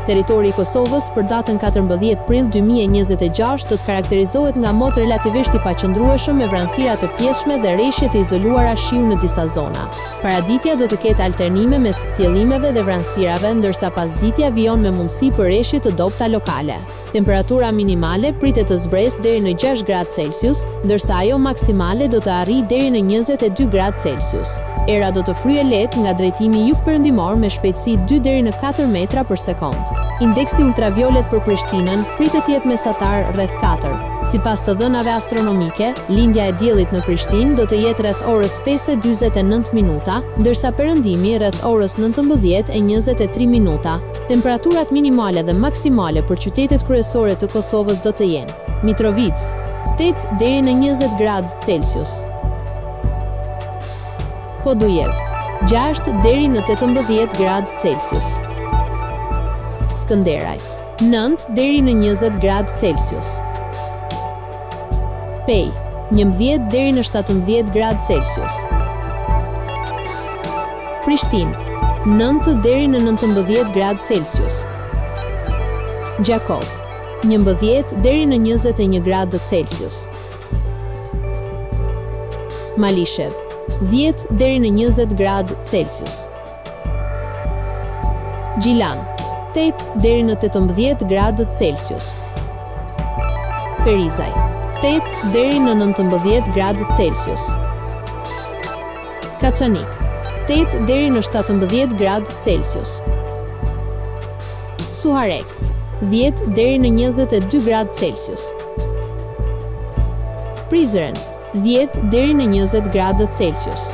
Territori i Kosovës për datën 14 prill 2026 do të karakterizohet nga mot relativisht i paqëndrueshëm me vranësira të pjeshme dhe rreshje të izoluara shiu në disa zona. Paraditja do të ketë alternime mes kthjellimeve dhe vranësirave, ndërsa pasditja vijon me mundësi për rreshje të dobta lokale. Temperatura minimale pritet të zbresë deri në 6 gradë Celsius, ndërsa ajo maksimale do të arrijë deri në 22 gradë Celsius. Era do të fryjë lehtë nga drejtimi jugperëndimor me shpejtësi 2 deri në 4 metra për sekond. Indeksi ultraviolet për Prishtinën pritet të jetë mesatar rreth 4. Sipas të dhënave astronomike, lindja e diellit në Prishtinë do të jetë rreth orës 5:49 minuta, ndërsa perëndimi rreth orës 19:23 minuta. Temperaturat minimale dhe maksimale për qytetet kryesore të Kosovës do të jenë: Mitrovica 8 deri në 20 gradë Celsius, Podujev 6 deri në 18 gradë Celsius, Skënderaj 9 deri në 20 gradë Celsius, Pej 11 deri në 17 gradë Celsius, Prishtinë 9 deri në 19 gradë Celsius, Gjakov 11 deri në 21 gradë Celsius, Malishev 10 deri në 20 gradë Celsius, Gjilan 8 deri në 18 gradë Celsius, Ferizaj 8 deri në 19 gradë Celsius, Kaçanik 8 deri në 17 gradë Celsius, Suharek 10 deri në 22 gradë Celsius, Prizren 10 deri në 20 gradë Celsius.